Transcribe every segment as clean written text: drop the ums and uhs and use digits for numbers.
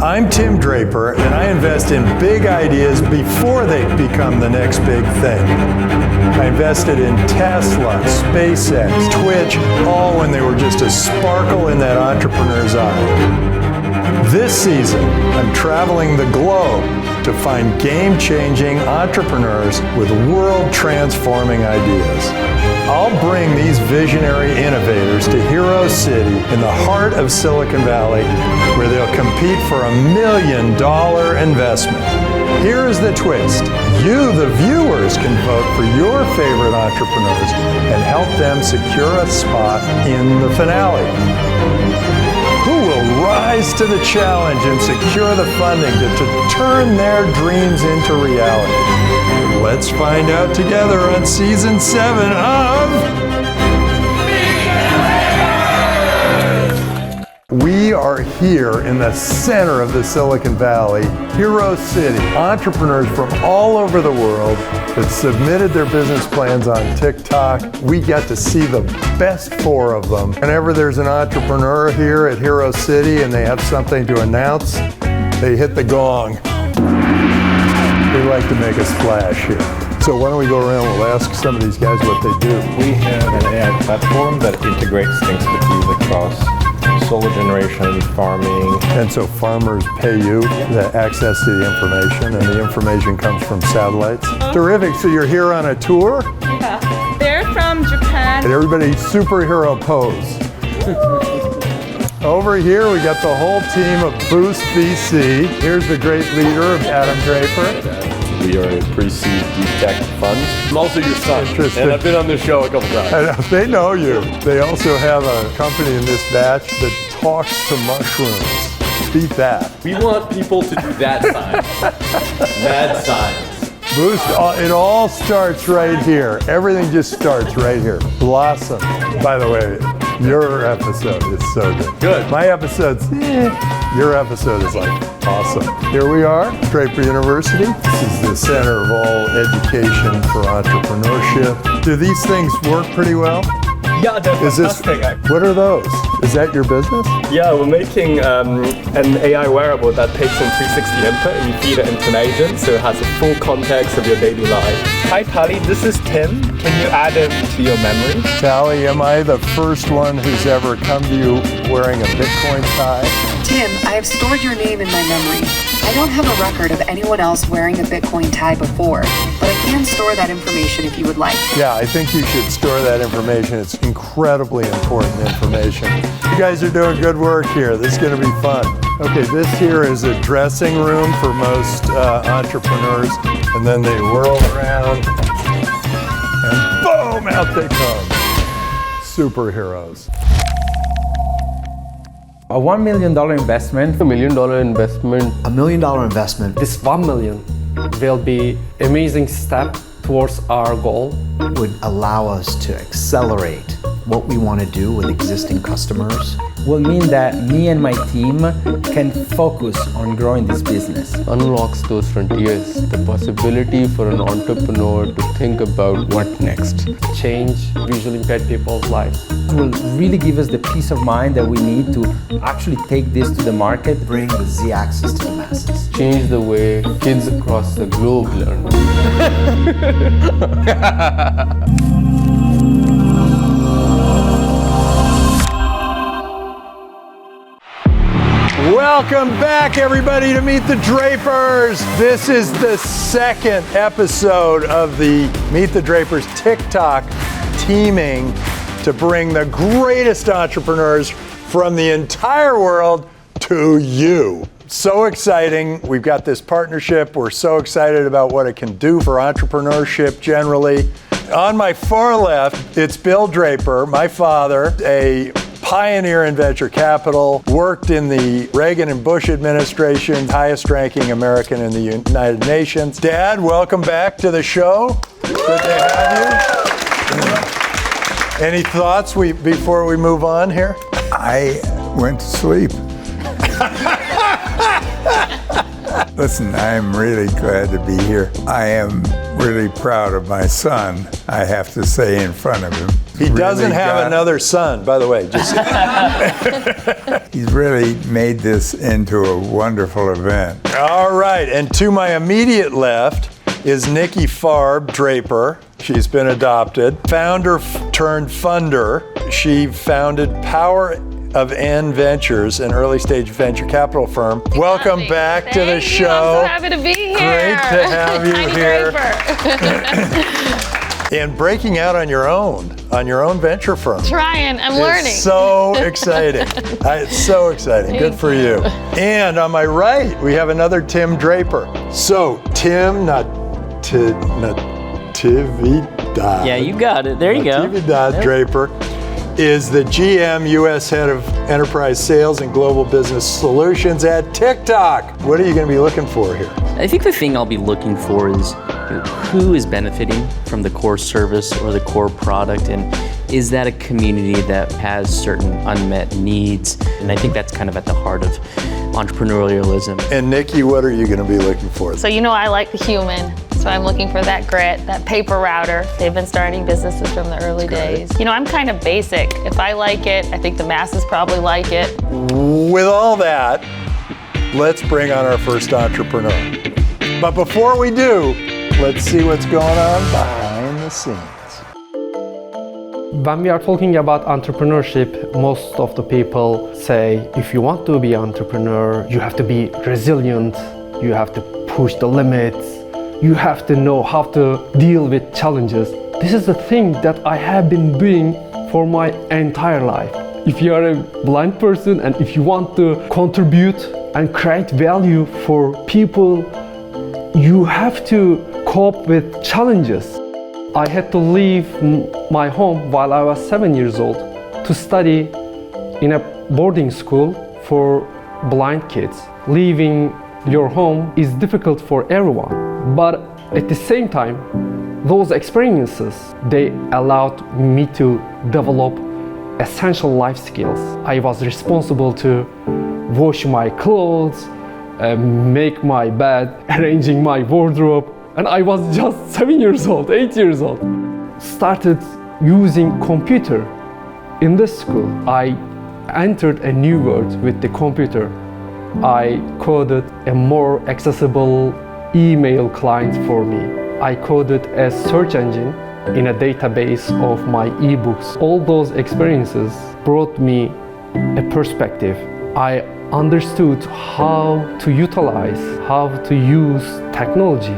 I'm Tim Draper, and I invest in big ideas before they become the next big thing. I invested in Tesla, SpaceX, Twitch, all when they were just a sparkle in that entrepreneur's eye. This season, I'm traveling the globe to find game-changing entrepreneurs with world-transforming ideas. I'll bring these visionary innovators to Hero City in the heart of Silicon Valley, where they'll compete for $1 million investment. Here is the twist. You, the viewers, can vote for your favorite entrepreneurs and help them secure a spot in the finale. Who will rise to the challenge and secure the funding to turn their dreams into reality? Let's find out together on Season 7 of... We are here in the center of the Silicon Valley, Hero City. Entrepreneurs from all over the world that submitted their business plans on TikTok. We get to see the best 4 of them. Whenever there's an entrepreneur here at Hero City and they have something to announce, they hit the gong. They like to make a splash here. So why don't we go around and we'll ask some of these guys what they do. We have an AI platform that integrates things with you across solar generation, farming. And so farmers pay you the access to the information, and the information comes from satellites. Terrific, so you're here on a tour? Yeah, they're from Japan. And everybody superhero pose. Over here we got the whole team of Boost VC. Here's the great leader, Adam Draper. We are a pre-seed deep tech fund. I'm also your son, and I've been on this show a couple times. They know you. They also have a company in this batch that talks to mushrooms. Beat that. We want people to do that science. Mad science. Boost, it all starts right here. Everything just starts right here. Blossom. By the way, your episode is so good. Good. My episode's, your episode is like awesome. Here we are, Draper University. This is the center of all education for entrepreneurship. Do these things work pretty well? Yeah, they're fantastic. What are those? Is that your business? Yeah, we're making an AI wearable that takes in 360 input and you feed it into an agent, so it has a full context of your daily life. Hi Tally, this is Tim. Can you add him to your memory? Tally, am I the first one who's ever come to you wearing a Bitcoin tie? Tim, I have stored your name in my memory. I don't have a record of anyone else wearing a Bitcoin tie before, but I can store that information if you would like. Yeah, I think you should store that information. It's incredibly important information. You guys are doing good work here. This is going to be fun. Okay, this here is a dressing room for most entrepreneurs, and then they whirl around, and boom, out they come. Superheroes. A $1 million investment. $1 million investment. $1 million investment. This 1 million will be amazing step towards our goal. Would allow us to accelerate what we want to do with existing customers. Will mean that me and my team can focus on growing this business. Unlocks those frontiers, the possibility for an entrepreneur to think about what next. Change visually impaired people's lives. It will really give us the peace of mind that we need to actually take this to the market. Bring the Z-axis to the masses. Change the way kids across the globe learn. Welcome back, everybody, to Meet the Drapers. This is the second episode of the Meet the Drapers TikTok teaming to bring the greatest entrepreneurs from the entire world to you. So exciting. We've got this partnership. We're so excited about what it can do for entrepreneurship generally. On my far left, it's Bill Draper, my father, a pioneer in venture capital, worked in the Reagan and Bush administration, highest ranking American in the United Nations. Dad, welcome back to the show. Good to have you. Any thoughts before we move on here? I went to sleep. Listen, I'm really glad to be here. I am really proud of my son, I have to say in front of him. He doesn't really have another son, by the way. Just He's really made this into a wonderful event. all right, and to my immediate left is Nikki Farb Draper. She's been adopted. Founder turned funder. She founded Power of N Ventures, an early stage venture capital firm. Welcome back to the show. I'm so happy to be here. Great to have you Tiny here. Draper. And breaking out on your own venture firm. Trying, I'm learning. It's so exciting. It's so exciting. Good for you. And on my right, we have another Tim Draper. So Tim Natividad. Yeah, you got it. There you go. Natividad Draper is the GM U.S. Head of Enterprise Sales and Global Business Solutions at TikTok. What are you going to be looking for here? I think the thing I'll be looking for is who is benefiting from the core service or the core product, and is that a community that has certain unmet needs? And I think that's kind of at the heart of entrepreneurialism. And Nikki, what are you going to be looking for? So you know I like the human. So I'm looking for that grit, that paper router. They've been starting businesses from the early days. You know, I'm kind of basic. If I like it, I think the masses probably like it. With all that, let's bring on our first entrepreneur. But before we do, let's see what's going on behind the scenes. When we are talking about entrepreneurship, most of the people say if you want to be an entrepreneur, you have to be resilient, you have to push the limits, you have to know how to deal with challenges. This is the thing that I have been doing for my entire life. If you are a blind person and if you want to contribute and create value for people, you have to cope with challenges. I had to leave my home while I was 7 years old to study in a boarding school for blind kids. Leaving your home is difficult for everyone. But at the same time, those experiences, they allowed me to develop essential life skills. I was responsible to wash my clothes, make my bed, arranging my wardrobe, and I was just 7 years old, 8 years old. Started using computer in this school. I entered a new world with the computer. I coded a more accessible email client for me. I coded a search engine in a database of my ebooks. All those experiences brought me a perspective. I understood how to utilize, how to use technology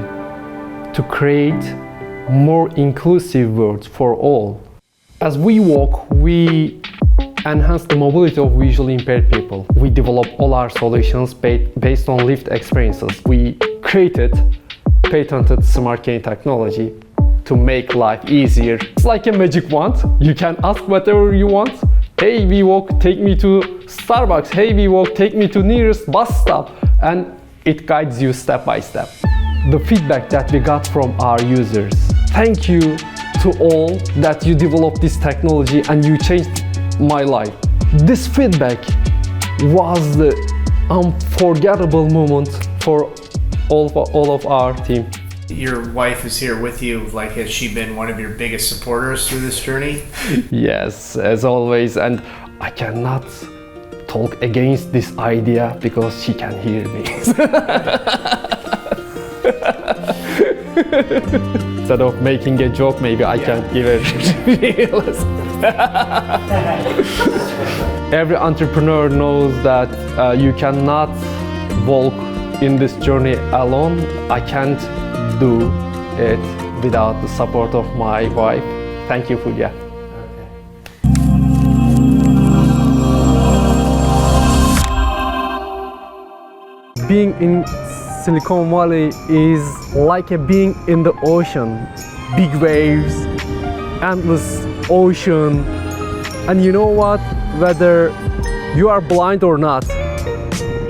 to create more inclusive world for all. As WeWalk, we enhance the mobility of visually impaired people. We develop all our solutions based on lived experiences. We created patented smart cane technology to make life easier. It's like a magic wand. You can ask whatever you want. Hey WeWalk, take me to Starbucks. Hey WeWalk, take me to nearest bus stop. And it guides you step by step. The feedback that we got from our users. Thank you to all that you developed this technology and you changed my life. This feedback was the unforgettable moment for all of our team. Your wife is here with you. Like, has she been one of your biggest supporters through this journey? Yes, as always, and I cannot talk against this idea because she can hear me. Instead of making a joke, maybe I can give a realism. Every entrepreneur knows that you cannot walk in this journey alone. I can't do it without the support of my wife. Thank you, Fulya. Being in Silicon Valley is like being in the ocean. Big waves, endless ocean. And you know what? Whether you are blind or not,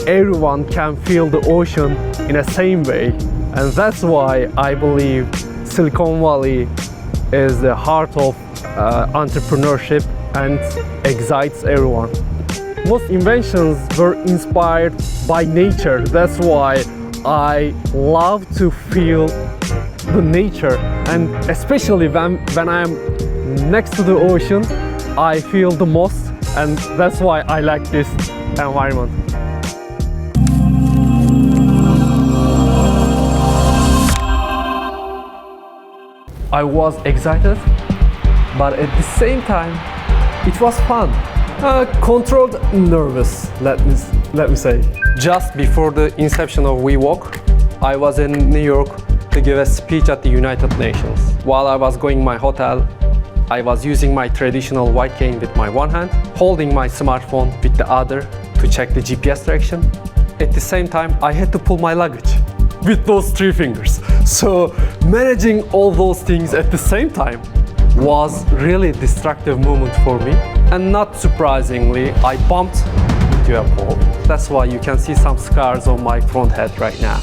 everyone can feel the ocean in the same way. And that's why I believe Silicon Valley is the heart of entrepreneurship and excites everyone. Most inventions were inspired by nature. That's why I love to feel the nature, and especially when I'm next to the ocean, I feel the most, and that's why I like this environment. I was excited, but at the same time, it was fun. Controlled nervous, let me say. Just before the inception of WeWalk, I was in New York to give a speech at the United Nations. While I was going to my hotel, I was using my traditional white cane with my one hand, holding my smartphone with the other to check the GPS direction. At the same time, I had to pull my luggage with those 3 fingers. So managing all those things at the same time was really a destructive moment for me. And not surprisingly, I bumped into a pole. That's why you can see some scars on my front head right now.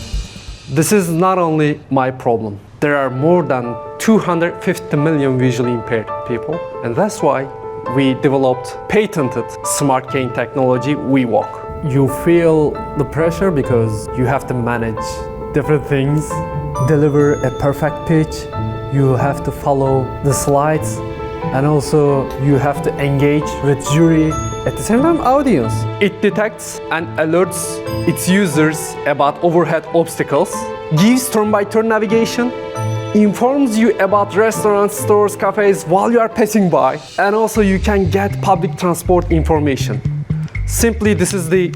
This is not only my problem. There are more than 250 million visually impaired people, and that's why we developed patented smart cane technology, WeWalk. You feel the pressure because you have to manage different things, deliver a perfect pitch, you have to follow the slides, and also you have to engage with jury, at the same time audience. It detects and alerts its users about overhead obstacles, gives turn-by-turn navigation, informs you about restaurants, stores, cafes while you are passing by, and also you can get public transport information. Simply, this is the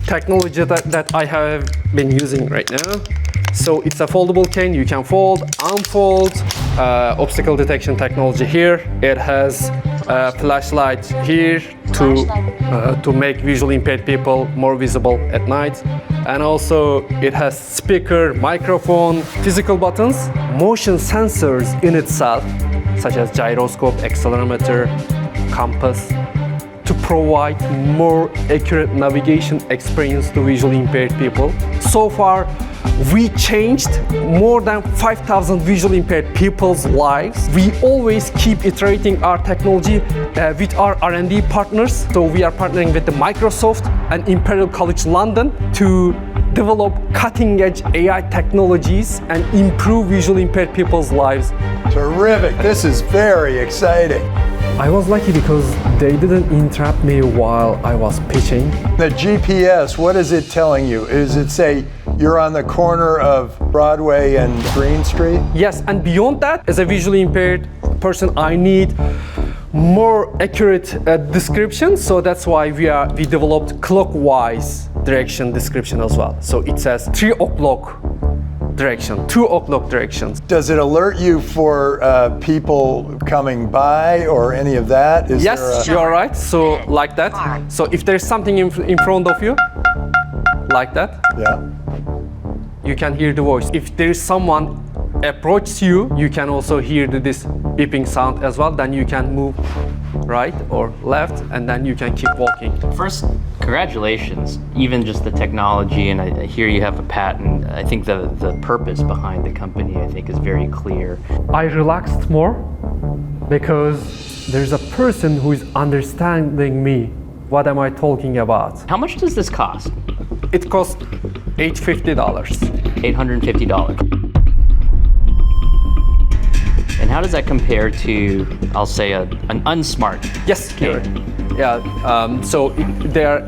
technology that I have been using right now. So it's a foldable cane, you can fold, unfold, obstacle detection technology here. It has a flashlight here to make visually impaired people more visible at night. And also it has speaker, microphone, physical buttons, motion sensors in itself, such as gyroscope, accelerometer, compass, to provide more accurate navigation experience to visually impaired people. So far, we changed more than 5,000 visually impaired people's lives. We always keep iterating our technology with our R&D partners. So we are partnering with the Microsoft and Imperial College London to develop cutting-edge AI technologies and improve visually impaired people's lives. Terrific. This is very exciting. I was lucky because they didn't interrupt me while I was pitching. The GPS, what is it telling you? Does it say you're on the corner of Broadway and Green Street? Yes, and beyond that, as a visually impaired person, I need more accurate description. So that's why we developed clockwise direction description as well. So it says 3 o'clock direction, 2 o'clock directions. Does it alert you for people coming by or any of that? Yes, you're right. So like that. So if there's something in front of you, like that, yeah, you can hear the voice. If there's someone approaches you, you can also hear this beeping sound as well. Then you can move right or left, and then you can keep walking. First, congratulations. Even just the technology, and I hear you have a patent. I think the purpose behind the company, I think, is very clear. I relaxed more because there's a person who is understanding me. What am I talking about? How much does this cost? It costs $850. $850. And how does that compare to, I'll say, an unsmart cane? So they are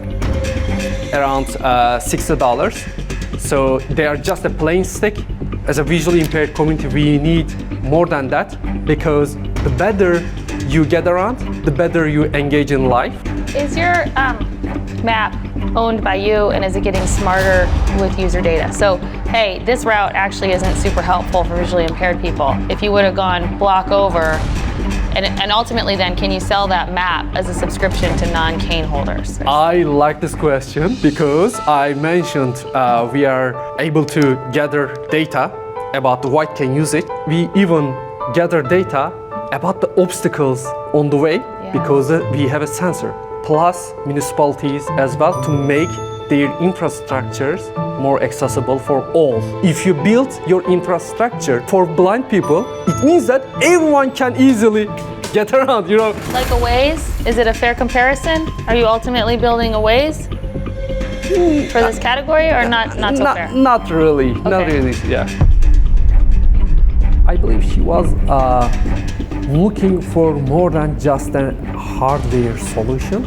around $60. So they are just a plain stick. As a visually impaired community, we need more than that, because the better you get around, the better you engage in life. Is your map owned by you, and is it getting smarter with user data? So, hey, this route actually isn't super helpful for visually impaired people. If you would have gone block over, and ultimately then, can you sell that map as a subscription to non-cane holders? I like this question because I mentioned we are able to gather data about the white cane usage. We even gather data about the obstacles on the way because we have a sensor. Plus municipalities as well to make their infrastructures more accessible for all. If you build your infrastructure for blind people, it means that everyone can easily get around, Like a Waze? Is it a fair comparison? Are you ultimately building a Waze for this category, or not so fair? Not really, Okay. not really, yeah. I believe she was looking for more than just a hardware solution,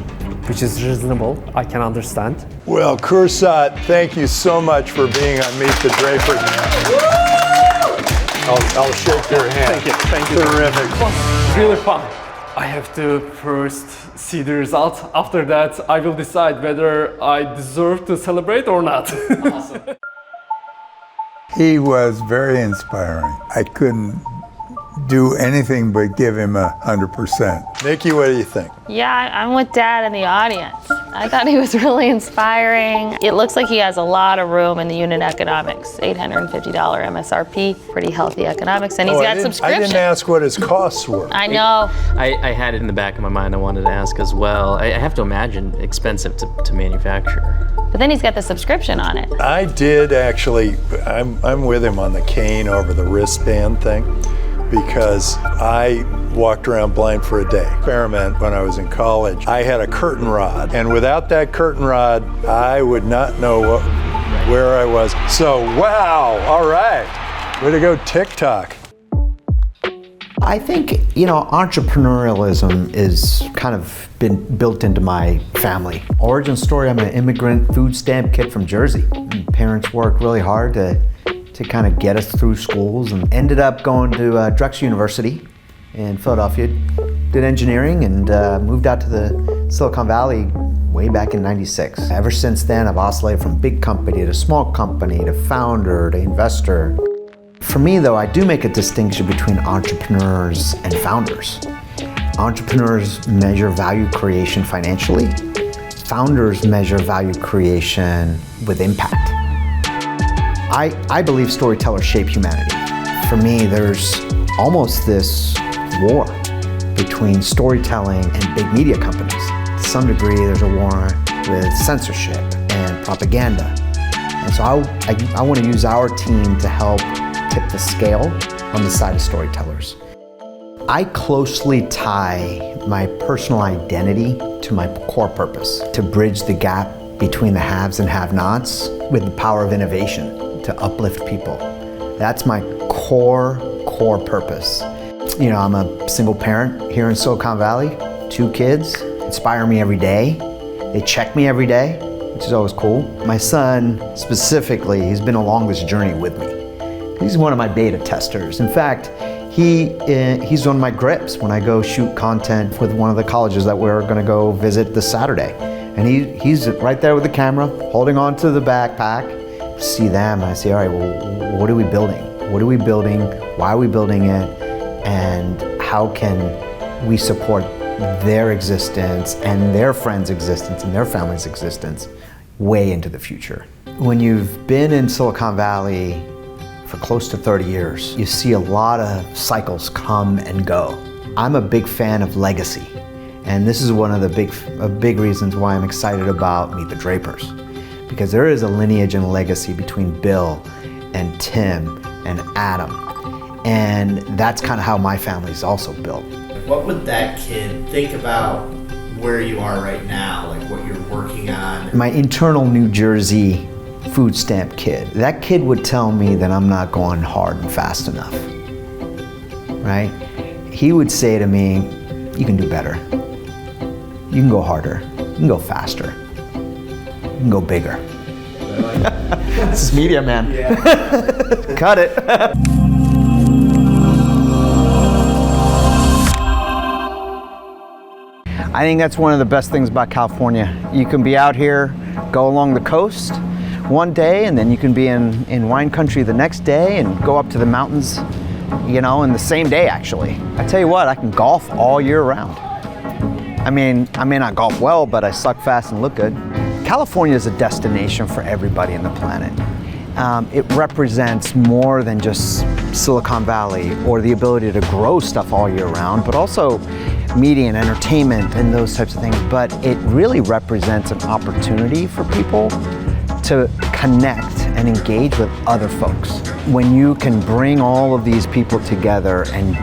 which is reasonable. I can understand. Well, Kursat, thank you so much for being on Meet the Drapers. I'll shake your hand. Thank you. Terrific. It was really fun. I have to first see the result. After that, I will decide whether I deserve to celebrate or not. Awesome. He was very inspiring. I couldn't do anything but give him 100%. Nikki, what do you think? Yeah, I'm with Dad in the audience. I thought he was really inspiring. It looks like he has a lot of room in the unit economics. $850 MSRP, pretty healthy economics, and he's got subscription. I didn't ask what his costs were. I know. I had it in the back of my mind. I wanted to ask as well. I have to imagine expensive to manufacture. But then he's got the subscription on it. I did actually, I'm with him on the cane over the wristband thing, because I walked around blind for a day. Experiment when I was in college. I had a curtain rod, and without that curtain rod, I would not know where I was. So, wow, all right. Way to go, TikTok. I think, entrepreneurialism is kind of been built into my family. Origin story, I'm an immigrant food stamp kid from Jersey. Parents worked really hard to kind of get us through schools, and ended up going to Drexel University in Philadelphia, did engineering, and moved out to the Silicon Valley way back in '96. Ever since then, I've oscillated from big company to small company to founder to investor. For me, though, I do make a distinction between entrepreneurs and founders. Entrepreneurs measure value creation financially. Founders measure value creation with impact. I believe storytellers shape humanity. For me, there's almost this war between storytelling and big media companies. To some degree, there's a war with censorship and propaganda. And so I want to use our team to help tip the scale on the side of storytellers. I closely tie my personal identity to my core purpose, to bridge the gap between the haves and have-nots with the power of innovation, to uplift people. That's my core purpose. I'm a single parent here in Silicon Valley, 2 kids, inspire me every day. They check me every day, which is always cool. My son, specifically, he's been along this journey with me. He's one of my beta testers. In fact, he's on my grips when I go shoot content with one of the colleges that we're gonna go visit this Saturday. And he's right there with the camera, holding on to the backpack. See them, and I say, all right, well, what are we building? What are we building? Why are we building it? And how can we support their existence and their friends' existence and their family's existence way into the future? When you've been in Silicon Valley for close to 30 years, you see a lot of cycles come and go. I'm a big fan of legacy, and this is one of the big reasons why I'm excited about Meet the Drapers. Because there is a lineage and a legacy between Bill and Tim and Adam. And that's kind of how my family's also built. What would that kid think about where you are right now, like what you're working on? My internal New Jersey food stamp kid, that kid would tell me that I'm not going hard and fast enough, right? He would say to me, you can do better. You can go harder. You can go faster. You can go bigger. This is media, man. Yeah. Cut it. I think that's one of the best things about California. You can be out here, go along the coast one day, and then you can be in wine country the next day and go up to the mountains, in the same day, actually. I tell you what, I can golf all year round. I mean, I may not golf well, but I suck fast and look good. California is a destination for everybody on the planet. It represents more than just Silicon Valley or the ability to grow stuff all year round, but also media and entertainment and those types of things. But it really represents an opportunity for people to connect and engage with other folks. When you can bring all of these people together and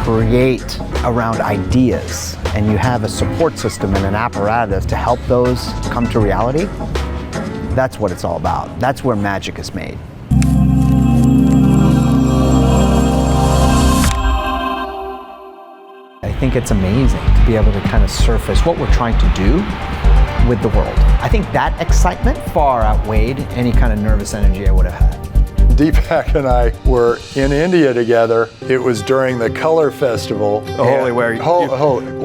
create around ideas, and you have a support system and an apparatus to help those come to reality, that's what it's all about. That's where magic is made. think it's amazing to be able to kind of surface what we're trying to do with the world. I think that excitement far outweighed any kind of nervous energy I would have had. Deepak and I were in India together. It was during the color festival.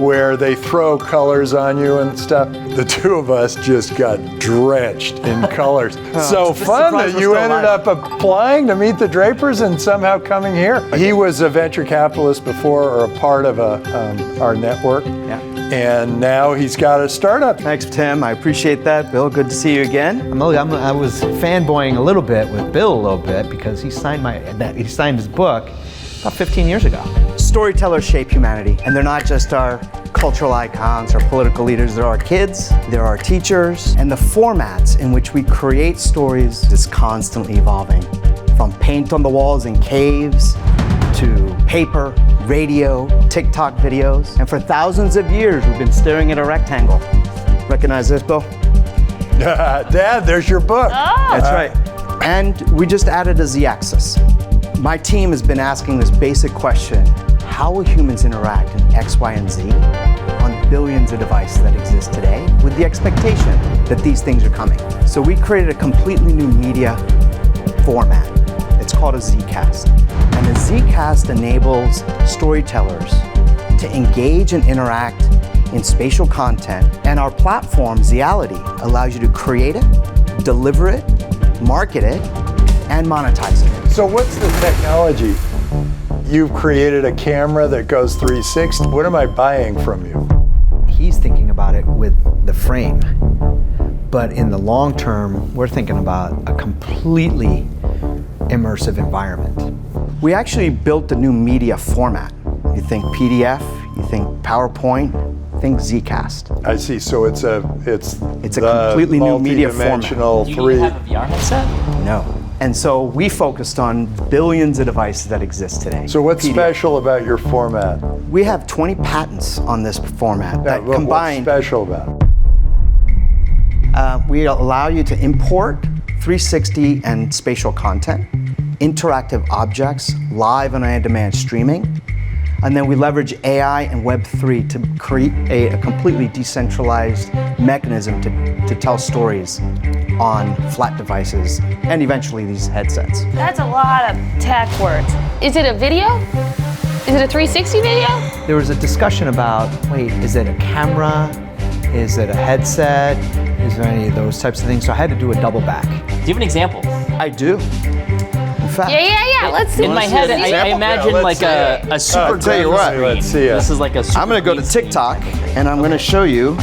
Where they throw colors on you and stuff. The two of us just got drenched in colors. So fun that you ended up applying to meet the Drapers and somehow coming here. He was a venture capitalist before, or a part of our network. Yeah. And now he's got a startup. Thanks, Tim. I appreciate that. Bill, good to see you again. I was fanboying a little bit with Bill a little bit because he signed his book about 15 years ago. Storytellers shape humanity, and they're not just our cultural icons or political leaders. There are kids, there are teachers, and the formats in which we create stories is constantly evolving. From paint on the walls in caves to paper, radio, TikTok videos, and for thousands of years we've been staring at a rectangle. Recognize this, Bill? Dad, there's your book. Oh. That's right. And we just added a z-axis. My team has been asking this basic question: how will humans interact in X, Y, and Z on billions of devices that exist today, with the expectation that these things are coming? So we created a completely new media format. It's called a Zcast. And a Zcast enables storytellers to engage and interact in spatial content. And our platform, Zeality, allows you to create it, deliver it, market it, and monetize it. So what's the technology? You've created a camera that goes 360. What am I buying from you? He's thinking about it with the frame. But in the long term, we're thinking about a completely immersive environment. We actually built a new media format. You think PDF, you think PowerPoint, think Zcast. I see. So it's a completely new media format. Do you have a VR headset? No. And so we focused on billions of devices that exist today. So what's special about your format? We have 20 patents on this format that combine. What's special about it? We allow you to import 360 and spatial content, interactive objects, live and on-demand streaming, and then we leverage AI and Web3 to create a completely decentralized mechanism to tell stories on flat devices and eventually these headsets. That's a lot of tech words. Is it a video? Is it a 360 video? There was a discussion about, wait, is it a camera? Is it a headset? Is there any of those types of things? So I had to do a double back. Do you have an example? I do. In fact, Yeah. Let's see. In my head, I imagine like a super. I'll tell you what. Let's see it. This is like a super. I'm going to go to TikTok and I'm going to show you.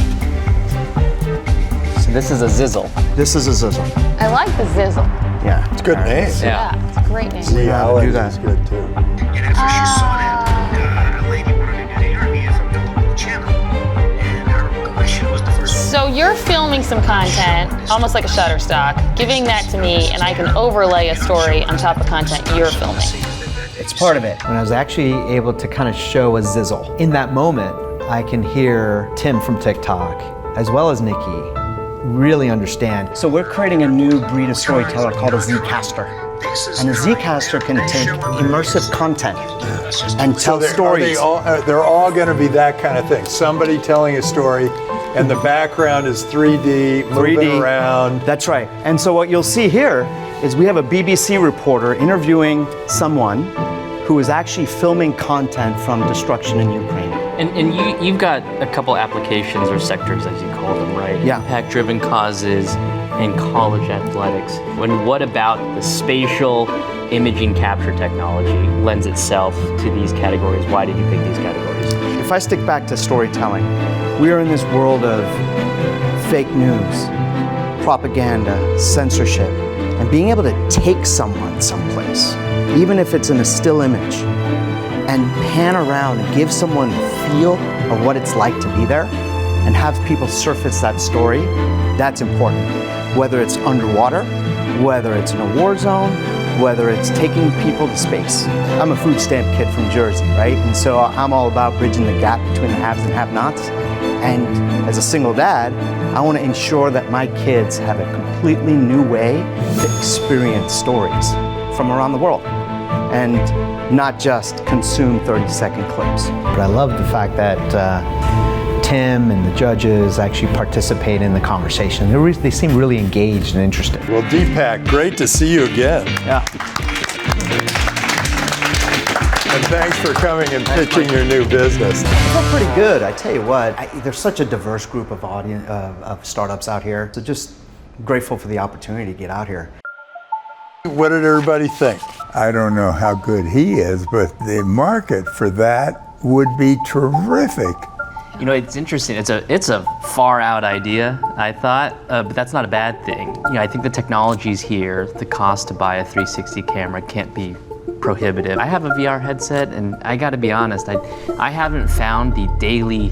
So this is a Zizzle. This is a Zizzle. I like the Zizzle. Yeah. It's a good name. Yeah. It's a great name. Reality do that. is good too. So you're filming some content, almost like a Shutterstock, giving that to me, and I can overlay a story on top of content you're filming. It's part of it. When I was actually able to kind of show a Zizzle, in that moment, I can hear Tim from TikTok, as well as Nikki, really understand. So we're creating a new breed of storyteller called a Zcaster. And a Zcaster can take immersive content and tell stories. They're all going to be that kind of thing. Somebody telling a story, and the background is 3D, moving around. That's right. And so what you'll see here is we have a BBC reporter interviewing someone who is actually filming content from destruction in Ukraine. And you've got a couple applications or sectors, as you call them, right? Yeah. Impact-driven causes and college athletics. And what about the spatial imaging capture technology lends itself to these categories? Why did you pick these categories? If I stick back to storytelling, we are in this world of fake news, propaganda, censorship, and being able to take someone someplace, even if it's in a still image, and pan around and give someone the feel of what it's like to be there and have people surface that story, that's important. Whether it's underwater, whether it's in a war zone, whether it's taking people to space. I'm a food stamp kid from Jersey, right? And so I'm all about bridging the gap between the haves and have-nots. And as a single dad, I want to ensure that my kids have a completely new way to experience stories from around the world. and not just consume 30-second clips. But I love the fact that Tim and the judges actually participate in the conversation. They seem really engaged and interested. Well, Dipak, great to see you again. Yeah. And thanks for coming and pitching your new business. I feel pretty good. I tell you what, there's such a diverse group of of startups out here. So just grateful for the opportunity to get out here. What did everybody think? I don't know how good he is, but the market for that would be terrific. You know, it's interesting. It's a far out idea, I thought, but that's not a bad thing. You know, I think the technology's here. The cost to buy a 360 camera can't be prohibitive. I have a VR headset, and I got to be honest, I haven't found the daily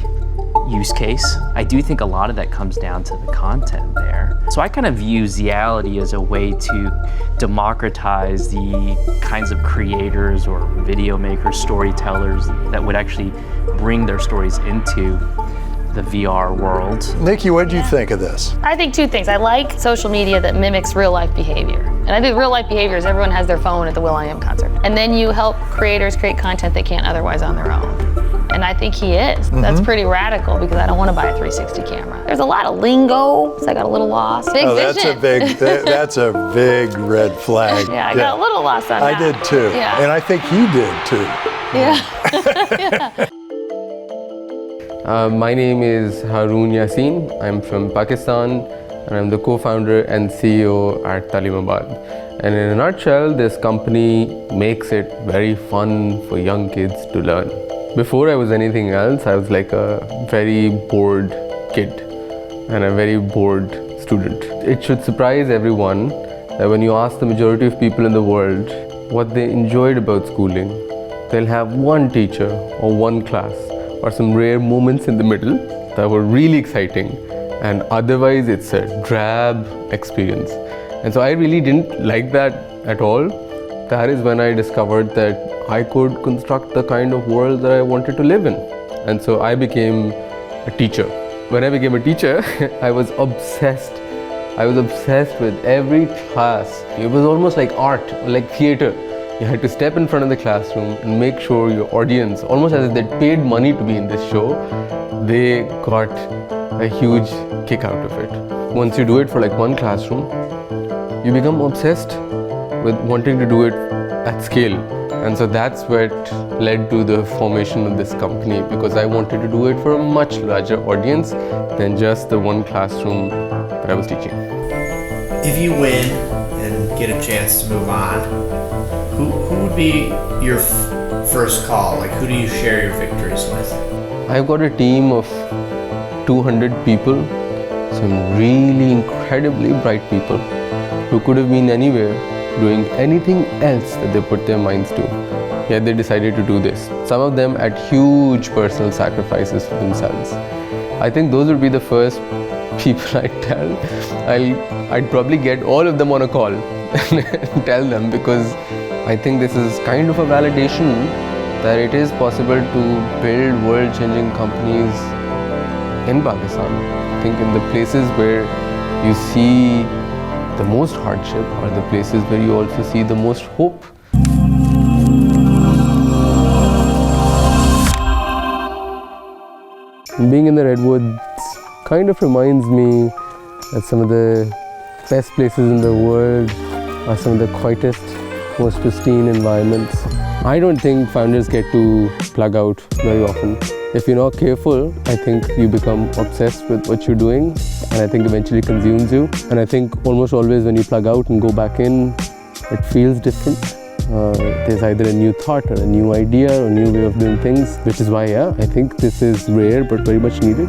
use case. I do think a lot of that comes down to the content there. So I kind of view Zeality as a way to democratize the kinds of creators or video makers, storytellers that would actually bring their stories into the VR world. Nikki, what do you think of this? I think two things. I like social media that mimics real life behavior. And I think real life behavior is everyone has their phone at the will.i.am concert. And then you help creators create content they can't otherwise on their own. And I think he is. That's pretty radical because I don't want to buy a 360 camera. There's a lot of lingo, so I got a little lost. Big vision. That's a big red flag. Yeah, I got a little lost on that. I did too. Yeah. And I think you did too. Yeah. My name is Haroon Yassin. I'm from Pakistan and I'm the co-founder and CEO at Taleemabad. And in a nutshell, this company makes it very fun for young kids to learn. Before I was anything else, I was like a very bored kid and a very bored student. It should surprise everyone that when you ask the majority of people in the world what they enjoyed about schooling, they'll have one teacher or one class or some rare moments in the middle that were really exciting, and otherwise it's a drab experience. And so I really didn't like that at all. That is when I discovered that I could construct the kind of world that I wanted to live in. And so I became a teacher. When I became a teacher, I was obsessed. I was obsessed with every class. It was almost like art, like theater. You had to step in front of the classroom and make sure your audience, almost as if they'd paid money to be in this show, they got a huge kick out of it. Once you do it for like one classroom, you become obsessed with wanting to do it at scale. And so that's what led to the formation of this company, because I wanted to do it for a much larger audience than just the one classroom that I was teaching. If you win and get a chance to move on, who would be your first call? Like, who do you share your victories with? I've got a team of 200 people, some really incredibly bright people who could have been anywhere doing anything else that they put their minds to, yet they decided to do this. Some of them at huge personal sacrifices for themselves. I think those would be the first people I'd tell. I'd probably get all of them on a call and tell them, because I think this is kind of a validation that it is possible to build world-changing companies in Pakistan. I think in the places where you see the most hardship are the places where you also see the most hope. Being in the Redwoods kind of reminds me that some of the best places in the world are some of the quietest, most pristine environments. I don't think founders get to plug out very often. If you're not careful, I think you become obsessed with what you're doing, and I think eventually consumes you. And I think almost always when you plug out and go back in, it feels different. There's either a new thought or a new idea or a new way of doing things, which is why, I think this is rare but very much needed.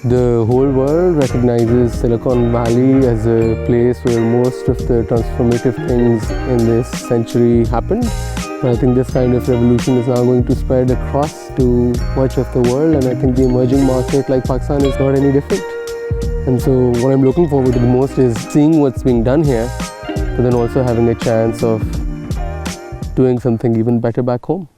The whole world recognizes Silicon Valley as a place where most of the transformative things in this century happened. And I think this kind of revolution is now going to spread across to much of the world, and I think the emerging market like Pakistan is not any different. And so what I'm looking forward to the most is seeing what's being done here, but then also having a chance of doing something even better back home.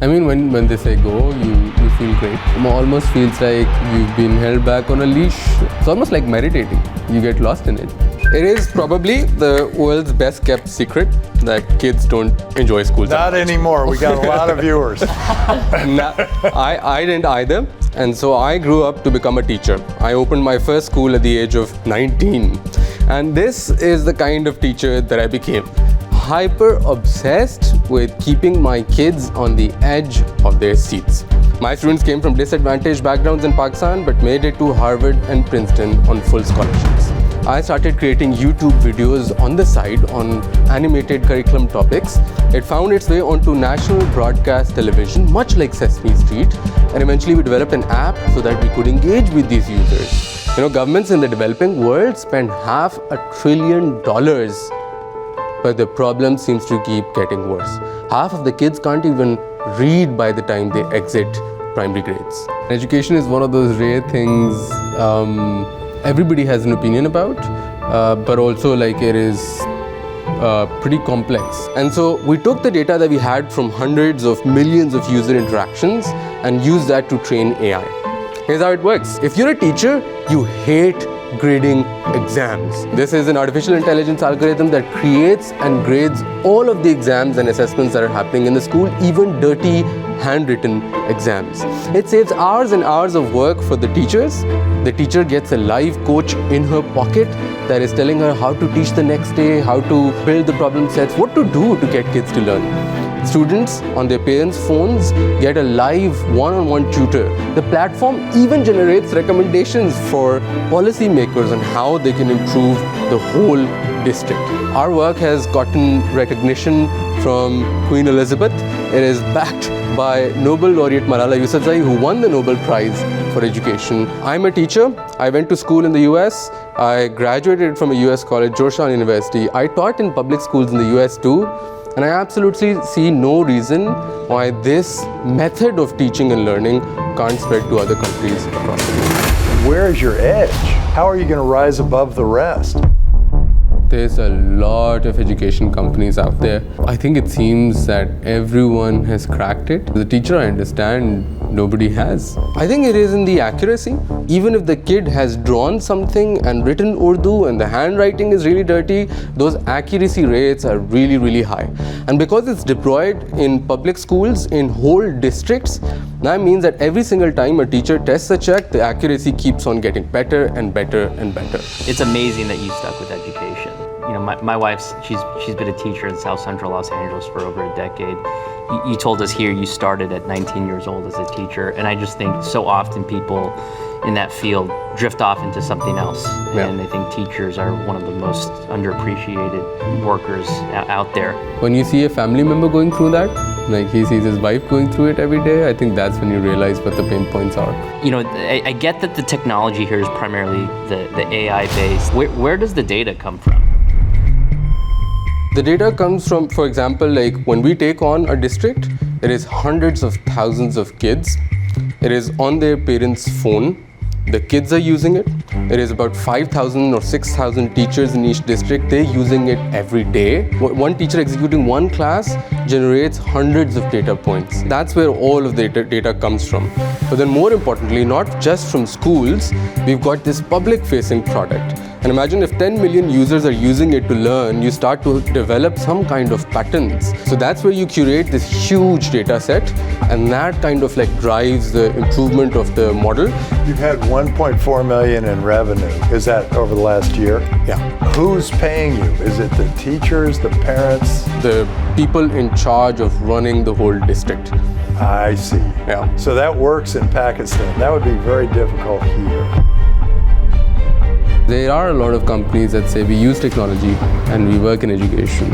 I mean, when they say go, you feel great. It almost feels like you've been held back on a leash. It's almost like meditating. You get lost in it. It is probably the world's best kept secret that kids don't enjoy school. Not anymore. We got a lot of viewers. I didn't either. And so I grew up to become a teacher. I opened my first school at the age of 19. And this is the kind of teacher that I became. Hyper obsessed with keeping my kids on the edge of their seats. My students came from disadvantaged backgrounds in Pakistan but made it to Harvard and Princeton on full scholarships. I started creating YouTube videos on the side on animated curriculum topics. It found its way onto national broadcast television, much like Sesame Street, and eventually we developed an app so that we could engage with these users. You know, governments in the developing world spend $500 billion, but the problem seems to keep getting worse. Half of the kids can't even read by the time they exit primary grades. Education is one of those rare things everybody has an opinion about, but also like it is pretty complex. And so we took the data that we had from hundreds of millions of user interactions and used that to train AI. Here's how it works. If you're a teacher, you hate grading exams. This is an artificial intelligence algorithm that creates and grades all of the exams and assessments that are happening in the school, even dirty handwritten exams. It saves hours and hours of work for the teachers. The teacher gets a live coach in her pocket that is telling her how to teach the next day, how to build the problem sets, what to do to get kids to learn. Students on their parents' phones get a live one-on-one tutor. The platform even generates recommendations for policymakers on how they can improve the whole district. Our work has gotten recognition from Queen Elizabeth. It is backed by Nobel laureate Malala Yousafzai, who won the Nobel Prize for Education. I'm a teacher. I went to school in the US. I graduated from a US college, Georgetown University. I taught in public schools in the US too. And I absolutely see no reason why this method of teaching and learning can't spread to other countries across the world. Where is your edge? How are you going to rise above the rest? There's a lot of education companies out there. I think it seems that everyone has cracked it. As a teacher, I understand nobody has. I think it is in the accuracy. Even if the kid has drawn something and written Urdu and the handwriting is really dirty, those accuracy rates are really, really high. And because it's deployed in public schools in whole districts, that means that every single time a teacher tests a check, the accuracy keeps on getting better and better and better. It's amazing that you stuck with education. You know, my wife's, she's been a teacher in South Central Los Angeles for over a decade. You told us here you started at 19 years old as a teacher, and I just think so often people in that field drift off into something else. Yeah. And I think teachers are one of the most underappreciated workers out there. When you see a family member going through that, like he sees his wife going through it every day, I think that's when you realize what the pain points are. You know, I get that the technology here is primarily the AI based. Where does the data come from? The data comes from, for example, like when we take on a district, it is hundreds of thousands of kids. It is on their parents' phone. The kids are using it. It is about 5,000 or 6,000 teachers in each district. They're using it every day. One teacher executing one class generates hundreds of data points. That's where all of the data comes from. But then more importantly, not just from schools, we've got this public-facing product. And imagine if 10 million users are using it to learn, you start to develop some kind of patterns. So that's where you curate this huge data set, and that kind of like drives the improvement of the model. You've had 1.4 million in revenue. Is that over the last year? Yeah. Who's paying you? Is it the teachers, the parents? The people in charge of running the whole district. I see. Yeah. So that works in Pakistan. That would be very difficult here. There are a lot of companies that say we use technology and we work in education,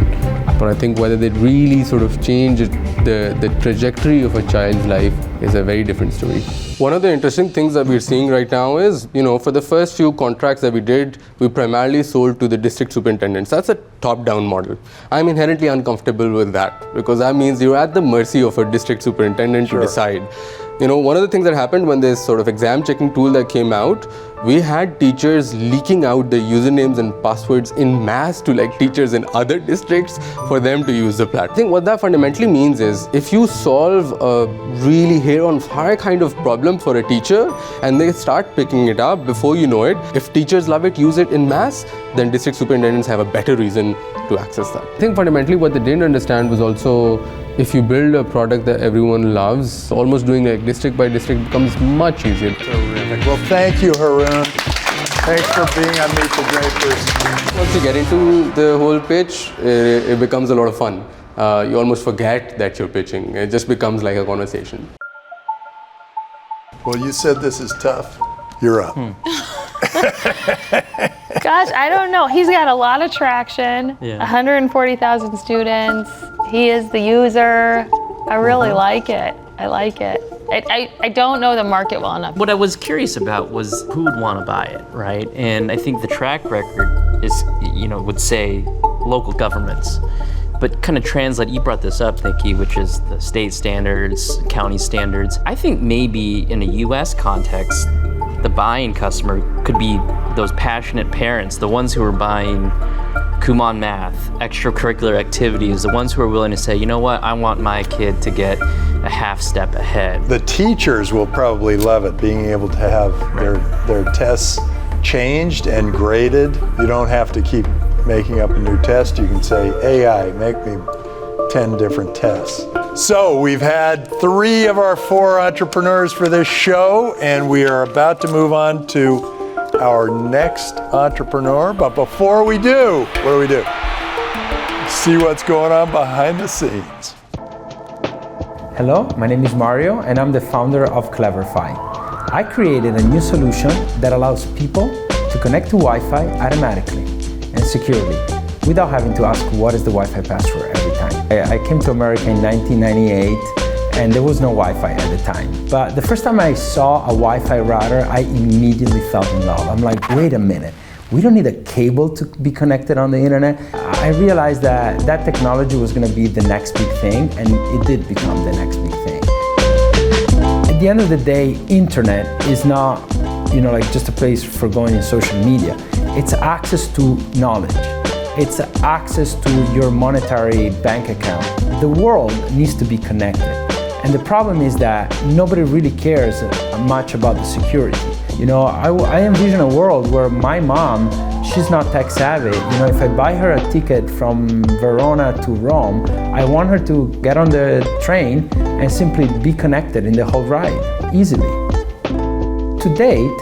but I think whether they really sort of change the trajectory of a child's life is a very different story. One of the interesting things that we're seeing right now is, you know, for the first few contracts that we did, we primarily sold to the district superintendents. That's a top-down model. I'm inherently uncomfortable with that because that means you're at the mercy of a district superintendent to decide. One of the things that happened when this sort of exam checking tool that came out, we had teachers leaking out their usernames and passwords in mass to teachers in other districts for them to use the platform. I think what that fundamentally means is if you solve a really hair on fire kind of problem for a teacher and they start picking it up before you know it, if teachers love it, use it in mass, then district superintendents have a better reason to access that. I think fundamentally what they didn't understand was also if you build a product that everyone loves, almost doing district by district becomes much easier. Terrific. Well, thank you, Haroon. Thanks for being on Meet the Drapers. Once you get into the whole pitch, it becomes a lot of fun. You almost forget that you're pitching. It just becomes like a conversation. Well, you said this is tough. You're up. Gosh, I don't know. He's got a lot of traction, 140,000 students. He is the user. I really like it. I like it. I don't know the market well enough. What I was curious about was who would want to buy it, right? And I think the track record is, would say local governments. But kind of translate, you brought this up, Nikki, which is the state standards, county standards. I think maybe in a US context, the buying customer could be those passionate parents, the ones who are buying Kumon math, extracurricular activities, the ones who are willing to say, you know what, I want my kid to get a half step ahead. The teachers will probably love it, being able to have their tests changed and graded. You don't have to keep making up a new test. You can say, AI, make me 10 different tests. So we've had 3 of our 4 entrepreneurs for this show, and we are about to move on to our next entrepreneur. But before we do, what do we do? See what's going on behind the scenes. Hello, my name is Mario, and I'm the founder of Cleverfi. I created a new solution that allows people to connect to Wi-Fi automatically and securely without having to ask what is the Wi-Fi password every time. I came to America in 1998 and there was no Wi-Fi at the time. But the first time I saw a Wi-Fi router, I immediately fell in love. I'm like, wait a minute, we don't need a cable to be connected on the internet. I realized that that technology was gonna be the next big thing, and it did become the next big thing. At the end of the day, internet is not, just a place for going in social media. It's access to knowledge. It's access to your monetary bank account. The world needs to be connected. And the problem is that nobody really cares much about the security. I envision a world where my mom, she's not tech savvy. If I buy her a ticket from Verona to Rome, I want her to get on the train and simply be connected in the whole ride, easily. To date,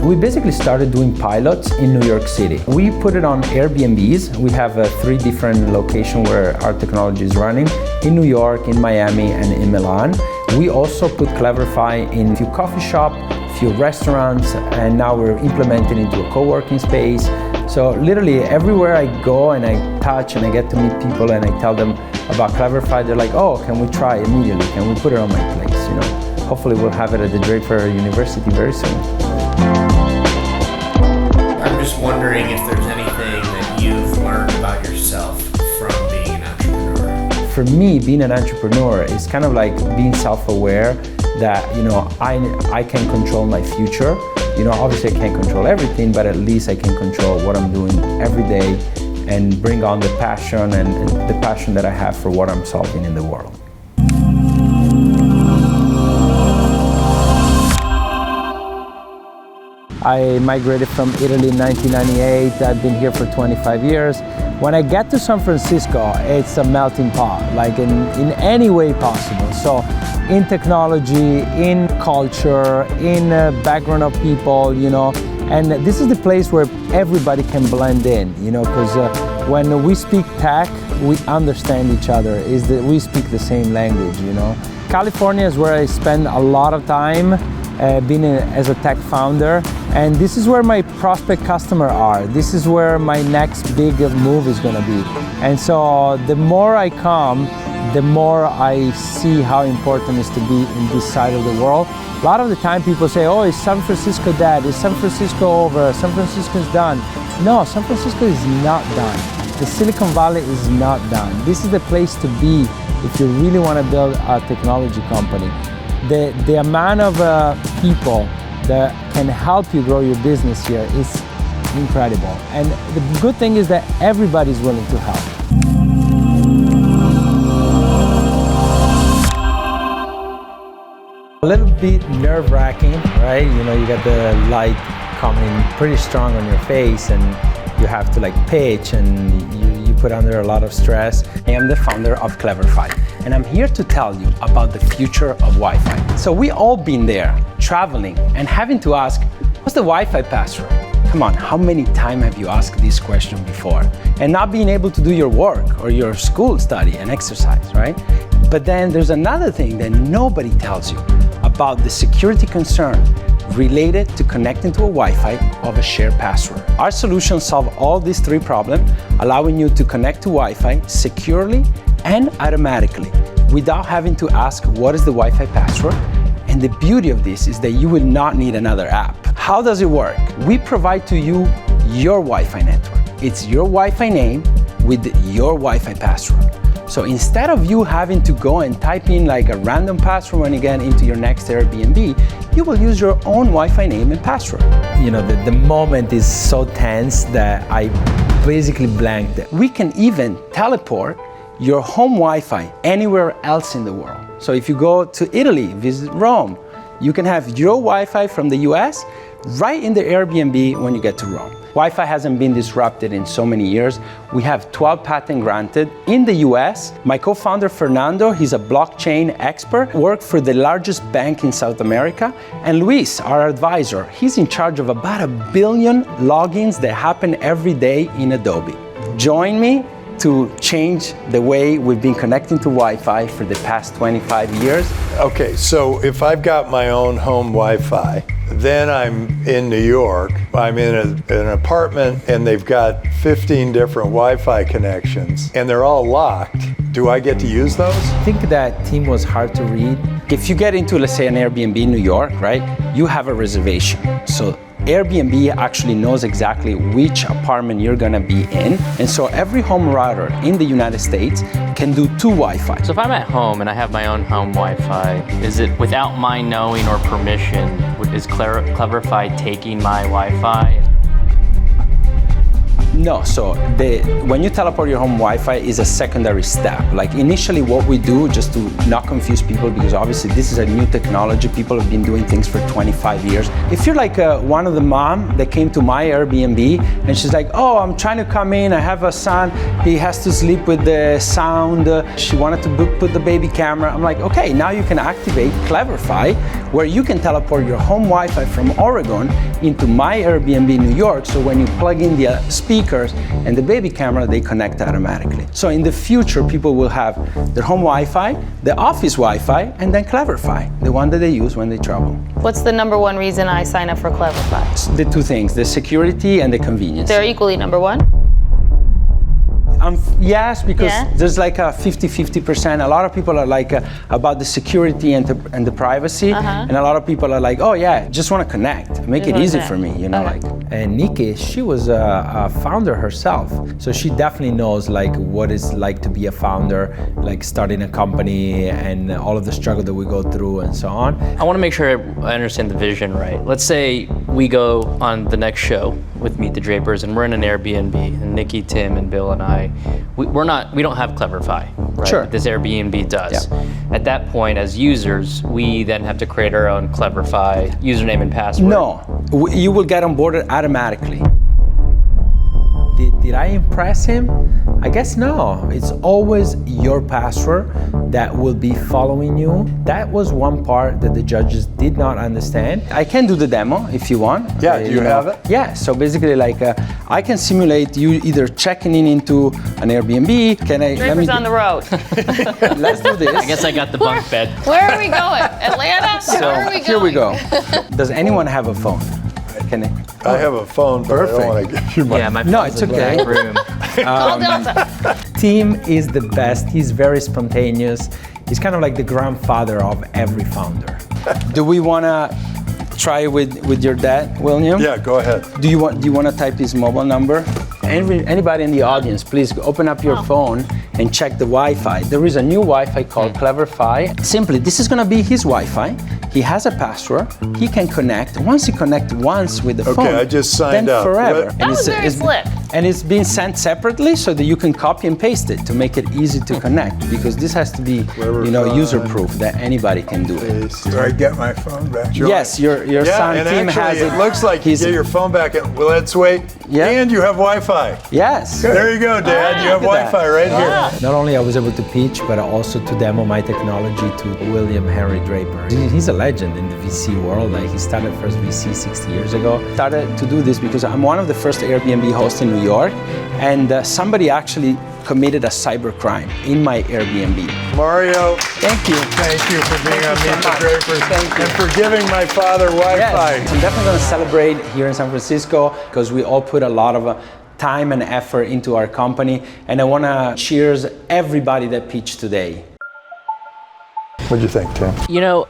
we basically started doing pilots in New York City. We put it on Airbnbs. We have 3 different locations where our technology is running, in New York, in Miami, and in Milan. We also put Cleverfi in a few coffee shops, a few restaurants, and now we're implementing into a co-working space. So literally everywhere I go and I touch and I get to meet people and I tell them about Cleverfi, they're like, oh, can we try immediately? Can we put it on my place? Hopefully we'll have it at the Draper University very soon. I'm just wondering if there's anything that you've learned about yourself from being an entrepreneur. For me, being an entrepreneur is kind of like being self-aware that, I can control my future. Obviously I can't control everything, but at least I can control what I'm doing every day and bring on the passion and the passion that I have for what I'm solving in the world. I migrated from Italy in 1998. I've been here for 25 years. When I get to San Francisco, it's a melting pot, like in any way possible. So in technology, in culture, in background of people, and this is the place where everybody can blend in, because when we speak tech, we understand each other, we speak the same language, California is where I spend a lot of time being as a tech founder, and this is where my prospect customer are. This is where my next big move is going to be. And so the more I come, the more I see how important it is to be in this side of the world. A lot of the time people say, oh, is San Francisco dead? Is San Francisco over? San Francisco is done. No, San Francisco is not done. The Silicon Valley is not done. This is the place to be if you really want to build a technology company. The amount of people that can help you grow your business here is incredible. And the good thing is that everybody's willing to help. A little bit nerve-wracking, right? You know, you got the light coming pretty strong on your face and you have to like pitch and you put under a lot of stress. I am the founder of Cleverfi and I'm here to tell you about the future of Wi-Fi. So we all been there, traveling and having to ask, what's the Wi-Fi password? Come on, how many times have you asked this question before? And not being able to do your work or your school study and exercise, right? But then there's another thing that nobody tells you about the security concern related to connecting to a Wi-Fi of a shared password. Our solutions solve all these three problems, allowing you to connect to Wi-Fi securely and automatically without having to ask what is the Wi-Fi password. And the beauty of this is that you will not need another app. How does it work? We provide to you your Wi-Fi network. It's your Wi-Fi name with your Wi-Fi password. So instead of you having to go and type in like a random password when you get into your next Airbnb, you will use your own Wi-Fi name and password. You know, the moment is so tense that I basically blanked it. We can even teleport your home Wi-Fi anywhere else in the world. So if you go to Italy, visit Rome, you can have your Wi-Fi from the US right in the Airbnb when you get to Rome. Wi-Fi hasn't been disrupted in so many years. We have 12 patents granted. In the US, my co-founder Fernando, he's a blockchain expert, worked for the largest bank in South America. And Luis, our advisor, he's in charge of about 1 billion logins that happen every day in Adobe. Join me to change the way we've been connecting to Wi-Fi for the past 25 years. Okay, so if I've got my own home Wi-Fi, then I'm in New York, I'm in an apartment and they've got 15 different Wi-Fi connections and they're all locked. Do I get to use those? I think that team was hard to read. If you get into, let's say, an Airbnb in New York, right, you have a reservation. So Airbnb actually knows exactly which apartment you're gonna be in. And so every home router in the United States can do 2 Wi-Fi. So if I'm at home and I have my own home Wi-Fi, is it without my knowing or permission, is Cleverfi taking my Wi-Fi? No, so when you teleport your home Wi-Fi is a secondary step. Like initially what we do, just to not confuse people, because obviously this is a new technology, people have been doing things for 25 years. If you're like one of the mom that came to my Airbnb and she's like, oh, I'm trying to come in, I have a son, he has to sleep with the sound, she wanted to put the baby camera. I'm like, okay, now you can activate Cleverfi, where you can teleport your home Wi-Fi from Oregon into my Airbnb New York, so when you plug in the speakers and the baby camera, they connect automatically. So in the future, people will have their home Wi-Fi, the office Wi-Fi, and then Cleverfi, the one that they use when they travel. What's the number one reason I sign up for Cleverfi? The 2 things, the security and the convenience. They're equally number one? Yes, because there's like a 50-50%. A lot of people are like about the security and the privacy, and a lot of people are like, oh yeah, just want to connect, make it easy for me, you know, like. And Nikki, she was a founder herself, so she definitely knows like what it's like to be a founder, like starting a company and all of the struggle that we go through and so on. I want to make sure I understand the vision right. Let's say we go on the next show with Meet the Drapers and we're in an Airbnb and Nikki, Tim, and Bill and I, we don't have Cleverfi, right? Sure. This Airbnb does. Yeah. At that point, as users, we then have to create our own Cleverfi username and password. No, you will get onboarded automatically. Did I impress him? I guess no. It's always your password that will be following you. That was one part that the judges did not understand. I can do the demo if you want. Yeah, do you have it? Yeah, so basically like I can simulate you either checking in into an Airbnb. Drapers on the road. Let's do this. I guess I got the bunk bed. Where are we going? Atlanta? So where are we going? here we go. Does anyone have a phone? I have a phone, but I don't want to give you my... Yeah, my No, it's okay. room. Call Delta. Tim is the best. He's very spontaneous. He's kind of like the grandfather of every founder. Do we want to try with your dad, William? Yeah, go ahead. Do you want to type his mobile number? Anybody in the audience, please open up your phone and check the Wi-Fi. There is a new Wi-Fi called Cleverfi. Simply, this is gonna be his Wi-Fi. He has a password. He can connect. Once he connects once with the phone, I just signed then up. forever. That was very slick. And it's being sent separately so that you can copy and paste it to make it easy to connect, because this has to be, user-proof, that anybody can do it. Do I get my phone back? Yes, your son and Tim actually, has it. it looks like you get your phone back. Well, let's wait. Yeah. And you have Wi-Fi. Yes. There you go, Dad. You have Look at Wi-Fi right here. Not only I was able to pitch, but also to demo my technology to William Henry Draper. He's a legend in the VC world. He started first VC 60 years ago. Started to do this because I'm one of the first Airbnb hosts in New York, and somebody actually committed a cyber crime in my Airbnb. Mario, thank you. Thank you for being on Meet the Drapers. Thank you. And for giving my father Wi-Fi. Yes, I'm definitely going to celebrate here in San Francisco because we all put a lot of time and effort into our company, and I want to cheers everybody that pitched today. What'd you think, Tim? You know,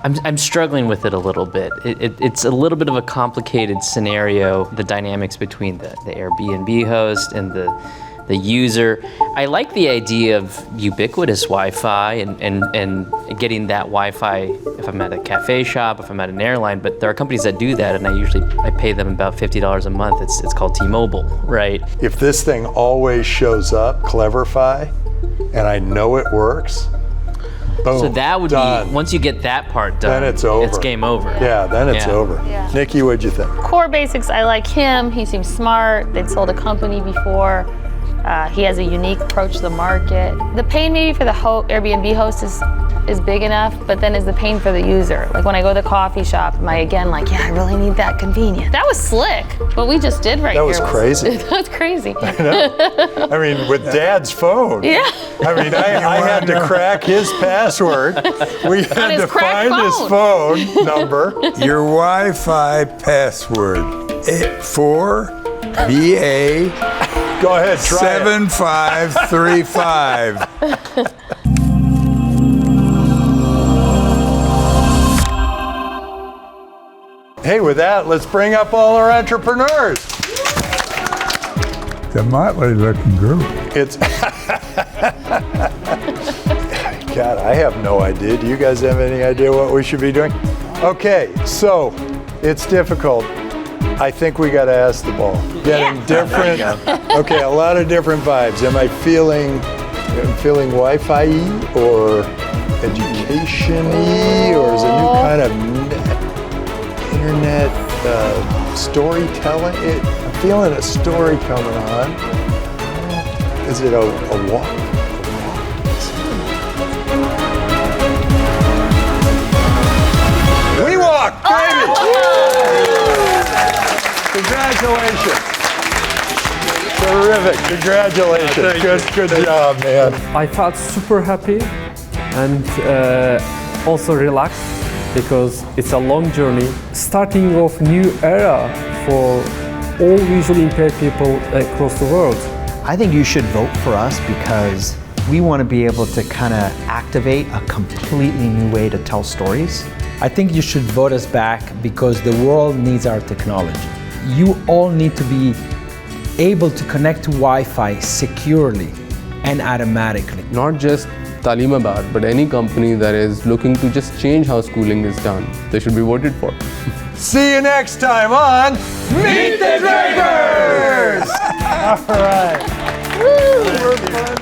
I'm struggling with it a little bit. It's a little bit of a complicated scenario, the dynamics between the Airbnb host and the user. I like the idea of ubiquitous Wi-Fi and getting that Wi-Fi if I'm at a cafe shop, if I'm at an airline, but there are companies that do that, and I pay them about $50 a month. It's called T-Mobile, right? If this thing always shows up, Cleverfi, and I know it works, boom, So that would done. be, once you get that part done, Then it's over. It's game over. Yeah, then it's over. Yeah. Nikki, what'd you think? Core basics, I like him. He seems smart. They'd sold a company before. He has a unique approach to the market. The pain maybe for the Airbnb host is big enough, but then is the pain for the user. Like when I go to the coffee shop, am I again like, yeah, I really need that convenience. That was slick. What we just did right That here was crazy. That was crazy. I mean, with Dad's phone. Yeah. I mean, I had to crack his password. We had his to cracked find his phone number. Your Wi-Fi password, 4BA. Go ahead, try 7535. Hey, with that, let's bring up all our entrepreneurs. It's a motley looking group. It's God, I have no idea. Do you guys have any idea what we should be doing? Okay, so it's difficult. I think we got to ask the ball. Getting different. Okay, a lot of different vibes. Am I feeling Wi-Fi or education-y, or is it a new kind of internet storytelling? I'm feeling a story coming on. Is it a walk? WeWalk, baby! Congratulations. Terrific, congratulations. Good job, man. I felt super happy and also relaxed because it's a long journey. Starting off new era for all visually impaired people across the world. I think you should vote for us because we want to be able to kind of activate a completely new way to tell stories. I think you should vote us back because the world needs our technology. You all need to be able to connect to Wi-Fi securely and automatically. Not just Taleemabad, but any company that is looking to just change how schooling is done, they should be voted for. See you next time on Meet the Drapers! All right. Woo, we're fun.